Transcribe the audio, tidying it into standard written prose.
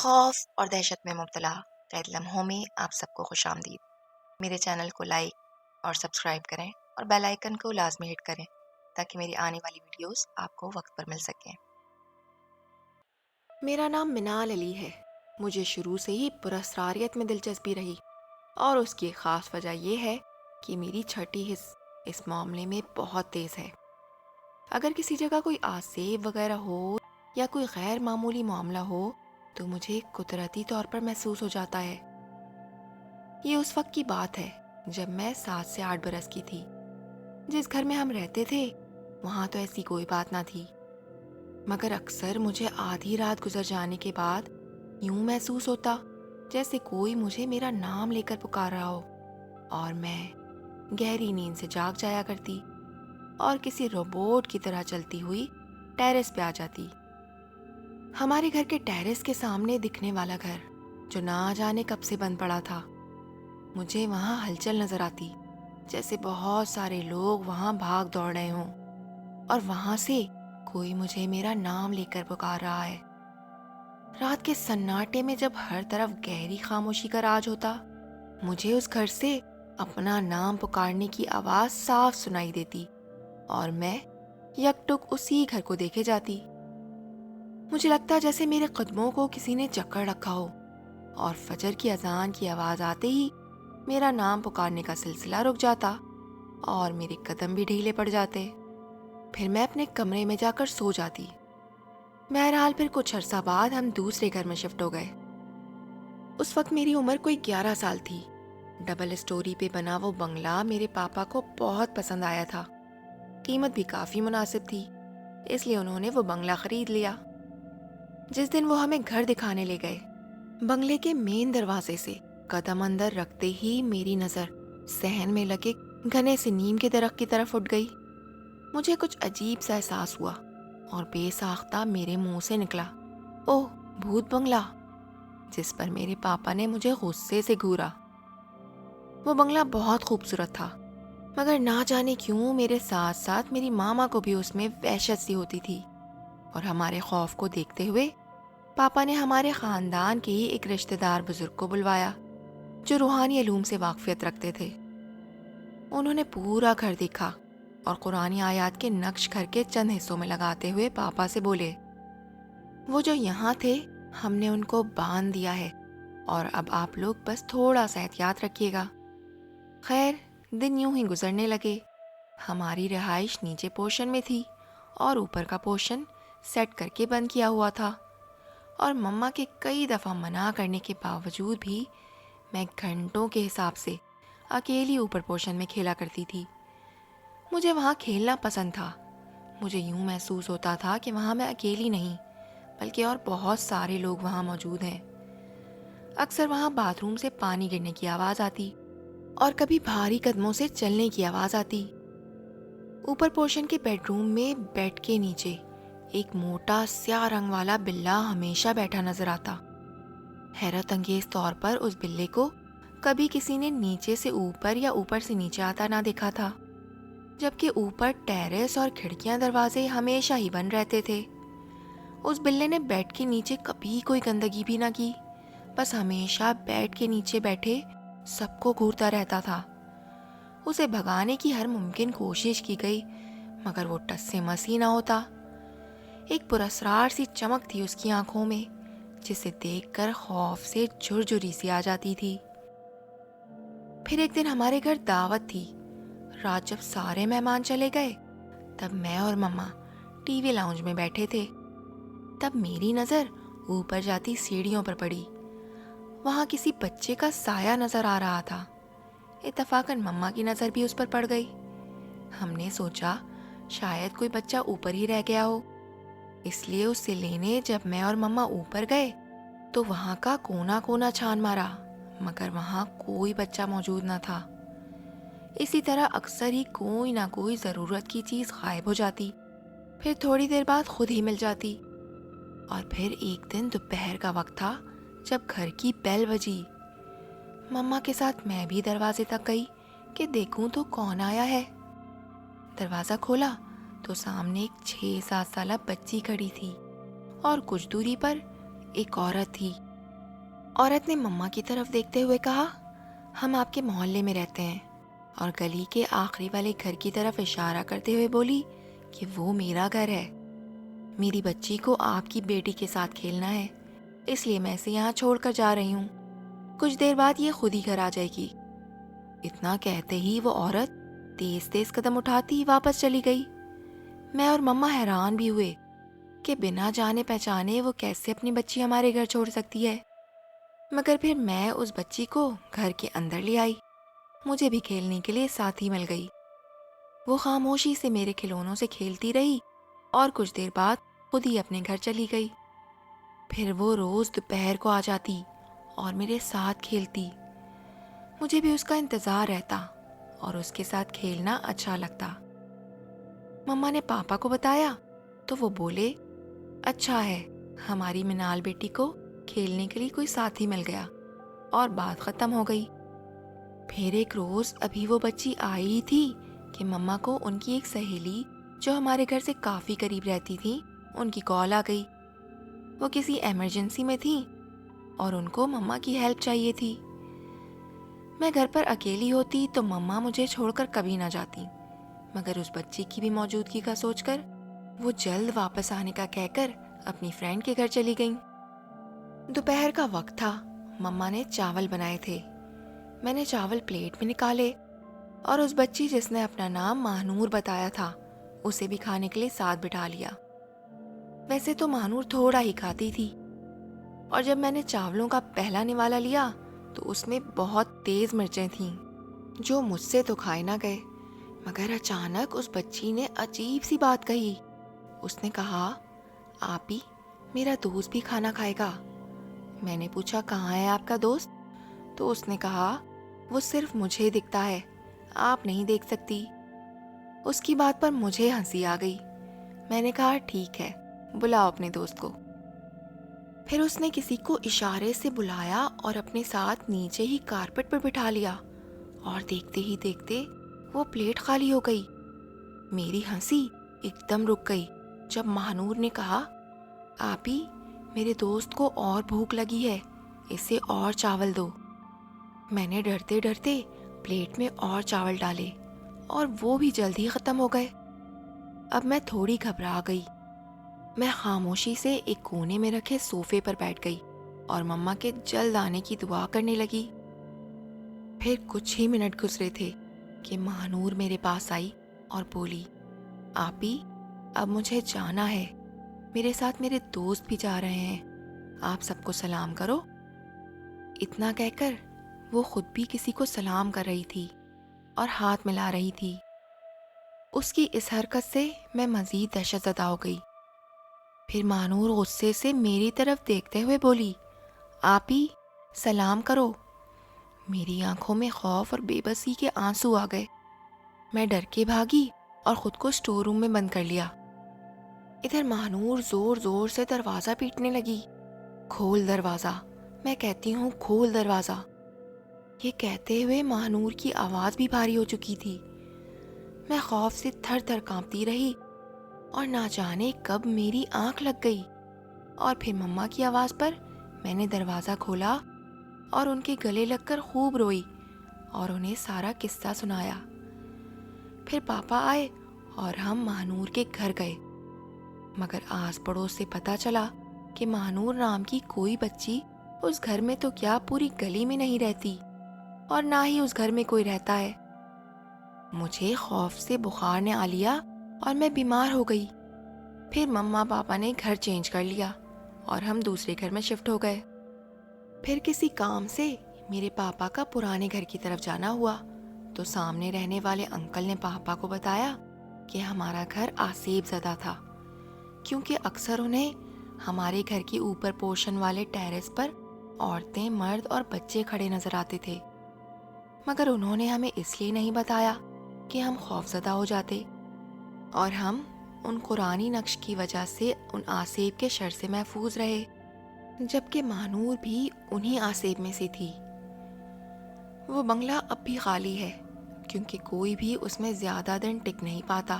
خوف اور دہشت میں مبتلا قید لمحوں میں آپ سب کو خوش آمدید۔ میرے چینل کو لائک اور سبسکرائب کریں اور بیل آئیکن کو لازمی ہٹ کریں تاکہ میری آنے والی ویڈیوز آپ کو وقت پر مل سکیں۔ میرا نام منال علی ہے۔ مجھے شروع سے ہی پراسراریت میں دلچسپی رہی اور اس کی ایک خاص وجہ یہ ہے کہ میری چھٹی حص اس معاملے میں بہت تیز ہے۔ اگر کسی جگہ کوئی آسیب وغیرہ ہو یا کوئی غیر معمولی معاملہ ہو تو مجھے قدرتی طور پر محسوس ہو جاتا ہے۔ یہ اس وقت کی بات ہے جب میں 7 سے 8 برس کی تھی۔ جس گھر میں ہم رہتے تھے وہاں تو ایسی کوئی بات نہ تھی، مگر اکثر مجھے آدھی رات گزر جانے کے بعد یوں محسوس ہوتا جیسے کوئی مجھے میرا نام لے کر پکار رہا ہو، اور میں گہری نیند سے جاگ جایا کرتی اور کسی روبوٹ کی طرح چلتی ہوئی ٹیرس پہ آ جاتی۔ ہمارے گھر کے ٹیرس کے سامنے دکھنے والا گھر جو نہ جانے کب سے بند پڑا تھا، مجھے وہاں ہلچل نظر آتی، جیسے بہت سارے لوگ وہاں بھاگ دوڑ رہے ہوں اور وہاں سے کوئی مجھے میرا نام لے کر پکار رہا ہے۔ رات کے سناٹے میں جب ہر طرف گہری خاموشی کا راج ہوتا، مجھے اس گھر سے اپنا نام پکارنے کی آواز صاف سنائی دیتی اور میں یک ٹک اسی گھر کو دیکھے جاتی۔ مجھے لگتا جیسے میرے قدموں کو کسی نے جکڑ رکھا ہو، اور فجر کی اذان کی آواز آتے ہی میرا نام پکارنے کا سلسلہ رک جاتا اور میرے قدم بھی ڈھیلے پڑ جاتے۔ پھر میں اپنے کمرے میں جا کر سو جاتی۔ بہرحال پھر کچھ عرصہ بعد ہم دوسرے گھر میں شفٹ ہو گئے۔ اس وقت میری عمر کوئی 11 سال تھی۔ ڈبل اسٹوری پہ بنا وہ بنگلہ میرے پاپا کو بہت پسند آیا تھا۔ قیمت بھی کافی مناسب تھی، اس لیے انہوں نے وہ بنگلہ خرید لیا۔ جس دن وہ ہمیں گھر دکھانے لے گئے، بنگلے کے مین دروازے سے قدم اندر رکھتے ہی میری نظر صحن میں لگے گھنے سے نیم کے درخت کی طرف اٹھ گئی۔ مجھے کچھ عجیب سا احساس ہوا اور بے ساختہ میرے منہ سے نکلا، اوہ بھوت بنگلہ، جس پر میرے پاپا نے مجھے غصے سے گھورا۔ وہ بنگلہ بہت خوبصورت تھا، مگر نہ جانے کیوں میرے ساتھ ساتھ میری ماما کو بھی اس میں وحشت سی ہوتی تھی، اور ہمارے خوف کو دیکھتے ہوئے پاپا نے ہمارے خاندان کے ہی ایک رشتہ دار بزرگ کو بلوایا جو روحانی علوم سے واقفیت رکھتے تھے۔ انہوں نے پورا گھر دیکھا اور قرآنی آیات کے نقش گھر کے چند حصوں میں لگاتے ہوئے پاپا سے بولے، وہ جو یہاں تھے ہم نے ان کو باندھ دیا ہے اور اب آپ لوگ بس تھوڑا سا احتیاط رکھیے گا۔ خیر دن یوں ہی گزرنے لگے۔ ہماری رہائش نیچے پورشن میں تھی اور اوپر کا پورشن سیٹ کر کے بند کیا ہوا تھا، اور مما کے کئی دفعہ منع کرنے کے باوجود بھی میں گھنٹوں کے حساب سے اکیلی اوپر پورشن میں کھیلا کرتی تھی۔ مجھے وہاں کھیلنا پسند تھا۔ مجھے یوں محسوس ہوتا تھا کہ وہاں میں اکیلی نہیں بلکہ اور بہت سارے لوگ وہاں موجود ہیں۔ اکثر وہاں باتھ روم سے پانی گرنے کی آواز آتی اور کبھی بھاری قدموں سے چلنے کی آواز آتی۔ اوپر پورشن کے بیڈ روم میں بیڈ کے نیچے ایک موٹا سیاہ رنگ والا بلّا ہمیشہ بیٹھا نظر آتا۔ حیرت انگیز طور پر اس بلے کو کبھی کسی نے نیچے سے اوپر یا اوپر سے نیچے آتا نہ دیکھا تھا، جبکہ اوپر ٹیرس اور کھڑکیاں دروازے ہمیشہ ہی بند رہتے تھے۔ اس بلے نے بیڈ کے نیچے کبھی کوئی گندگی بھی نہ کی، بس ہمیشہ بیڈ کے نیچے بیٹھے سب کو گھورتا رہتا تھا۔ اسے بھگانے کی ہر ممکن کوشش کی گئی مگر وہ ٹس سے مس ہی نہ ہوتا۔ ایک پراسرار سی چمک تھی اس کی آنکھوں میں جسے دیکھ کر خوف سے جھرجھری سی آ جاتی تھی۔ پھر ایک دن ہمارے گھر دعوت تھی۔ رات جب سارے مہمان چلے گئے تب میں اور مما ٹی وی لاؤنج میں بیٹھے تھے۔ تب میری نظر اوپر جاتی سیڑھیوں پر پڑی۔ وہاں کسی بچے کا سایہ نظر آ رہا تھا۔ اتفاقاً مما کی نظر بھی اس پر پڑ گئی۔ ہم نے سوچا شاید کوئی بچہ اوپر ہی رہ گیا ہو، اس لیے اس سے لینے جب میں اور مما اوپر گئے تو وہاں کا کونا کونا چھان مارا مگر وہاں کوئی بچہ موجود نہ تھا۔ اسی طرح اکثر ہی کوئی نہ کوئی ضرورت کی چیز غائب ہو جاتی، پھر تھوڑی دیر بعد خود ہی مل جاتی۔ اور پھر ایک دن دوپہر کا وقت تھا جب گھر کی بیل بجی۔ مما کے ساتھ میں بھی دروازے تک گئی کہ دیکھوں تو کون آیا ہے۔ دروازہ کھولا تو سامنے ایک 6-7 سالہ بچی کھڑی تھی اور کچھ دوری پر ایک عورت تھی عورت نے مما کی طرف دیکھتے ہوئے کہا، ہم آپ کے محلے میں رہتے ہیں، اور گلی کے آخری والے گھر کی طرف اشارہ کرتے ہوئے بولی کہ وہ میرا گھر ہے۔ میری بچی کو آپ کی بیٹی کے ساتھ کھیلنا ہے، اس لیے میں اسے یہاں چھوڑ کر جا رہی ہوں، کچھ دیر بعد یہ خود ہی گھر آ جائے گی۔ اتنا کہتے ہی وہ عورت تیز تیز قدم اٹھاتی واپس چلی گئی۔ میں اور مما حیران بھی ہوئے کہ بنا جانے پہچانے وہ کیسے اپنی بچی ہمارے گھر چھوڑ سکتی ہے، مگر پھر میں اس بچی کو گھر کے اندر لے آئی۔ مجھے بھی کھیلنے کے لیے ساتھی مل گئی۔ وہ خاموشی سے میرے کھلونوں سے کھیلتی رہی اور کچھ دیر بعد خود ہی اپنے گھر چلی گئی۔ پھر وہ روز دوپہر کو آ جاتی اور میرے ساتھ کھیلتی۔ مجھے بھی اس کا انتظار رہتا اور اس کے ساتھ کھیلنا اچھا لگتا۔ مما نے پاپا کو بتایا تو وہ بولے، اچھا ہے، ہماری منال بیٹی کو کھیلنے کے لیے کوئی ساتھی مل گیا، اور بات ختم ہو گئی۔ پھر ایک روز ابھی وہ بچی آئی تھی کہ مما کو ان کی ایک سہیلی جو ہمارے گھر سے کافی قریب رہتی تھی ان کی کال آ گئی۔ وہ کسی ایمرجنسی میں تھی اور ان کو مما کی ہیلپ چاہیے تھی۔ میں گھر پر اکیلی ہوتی تو مما مجھے چھوڑ کر کبھی نہ جاتی، مگر اس بچی کی بھی موجودگی کا سوچ کر وہ جلد واپس آنے کا کہہ کر اپنی فرینڈ کے گھر چلی گئیں۔ دوپہر کا وقت تھا، مما نے چاول بنائے تھے۔ میں نے چاول پلیٹ میں نکالے اور اس بچی جس نے اپنا نام ماہنور بتایا تھا اسے بھی کھانے کے لیے ساتھ بٹھا لیا۔ ویسے تو ماہنور تھوڑا ہی کھاتی تھی، اور جب میں نے چاولوں کا پہلا نوالا لیا تو اس میں بہت تیز مرچیں تھیں جو مجھ سے تو کھائے نہ گئے۔ مگر اچانک اس بچی نے عجیب سی بات کہی۔ اس نے کہا، آپی، میرا دوست بھی کھانا کھائے گا۔ میں نے پوچھا، کہاں ہے آپ کا دوست؟ تو اس نے کہا، وہ صرف مجھے دکھتا ہے، آپ نہیں دیکھ سکتی۔ اس کی بات پر مجھے ہنسی آ گئی۔ میں نے کہا، ٹھیک ہے، بلاؤ اپنے دوست کو۔ پھر اس نے کسی کو اشارے سے بلایا اور اپنے ساتھ نیچے ہی کارپٹ پر بٹھا لیا، اور دیکھتے ہی دیکھتے وہ پلیٹ خالی ہو گئی۔ میری ہنسی ایک دم رک گئی جب ماہنور نے کہا، آپی، میرے دوست کو اور بھوک لگی ہے، اسے اور چاول دو۔ میں نے ڈرتے ڈرتے پلیٹ میں اور چاول ڈالے اور وہ بھی جلد ہی ختم ہو گئے۔ اب میں تھوڑی گھبرا گئی۔ میں خاموشی سے ایک کونے میں رکھے صوفے پر بیٹھ گئی اور مما کے جلد آنے کی دعا کرنے لگی۔ پھر کچھ ہی منٹ گزرے تھے کہ ماہنور میرے پاس آئی اور بولی، آپی، اب مجھے جانا ہے، میرے ساتھ میرے دوست بھی جا رہے ہیں، آپ سب کو سلام کرو۔ اتنا کہہ کر وہ خود بھی کسی کو سلام کر رہی تھی اور ہاتھ ملا رہی تھی۔ اس کی اس حرکت سے میں مزید دہشت زدہ ہو گئی۔ پھر ماہنور غصے سے میری طرف دیکھتے ہوئے بولی، آپی، سلام کرو۔ میری آنکھوں میں خوف اور بے بسی کے آنسو آ گئے۔ میں ڈر کے بھاگی اور خود کو اسٹور روم میں بند کر لیا۔ ادھر ماہنور زور زور سے دروازہ پیٹنے لگی، کھول دروازہ، میں کہتی ہوں کھول دروازہ۔ یہ کہتے ہوئے ماہنور کی آواز بھی بھاری ہو چکی تھی۔ میں خوف سے تھر تھر کانپتی رہی اور نہ جانے کب میری آنکھ لگ گئی، اور پھر مما کی آواز پر میں نے دروازہ کھولا اور ان کے گلے لگ کر خوب روئی اور انہیں سارا قصہ سنایا۔ پھر پاپا آئے اور ہم ماہنور کے گھر گئے، مگر آس پڑوس سے پتہ چلا کہ ماہنور نام کی کوئی بچی اس گھر میں تو کیا پوری گلی میں نہیں رہتی، اور نہ ہی اس گھر میں کوئی رہتا ہے۔ مجھے خوف سے بخار نے آ لیا اور میں بیمار ہو گئی۔ پھر مما پاپا نے گھر چینج کر لیا اور ہم دوسرے گھر میں شفٹ ہو گئے۔ پھر کسی کام سے میرے پاپا کا پرانے گھر کی طرف جانا ہوا تو سامنے رہنے والے انکل نے پاپا کو بتایا کہ ہمارا گھر آسیب زدہ تھا، کیونکہ اکثر انہیں ہمارے گھر کے اوپر پورشن والے ٹیرس پر عورتیں، مرد اور بچے کھڑے نظر آتے تھے، مگر انہوں نے ہمیں اس لیے نہیں بتایا کہ ہم خوفزدہ ہو جاتے اور ہم ان قرآنی نقش کی وجہ سے ان آسیب کے شر سے محفوظ رہے، جبکہ ماہنور بھی انہی آسیب میں سے تھی۔ وہ بنگلہ اب بھی خالی ہے کیونکہ کوئی بھی اس میں زیادہ دن ٹک نہیں پاتا۔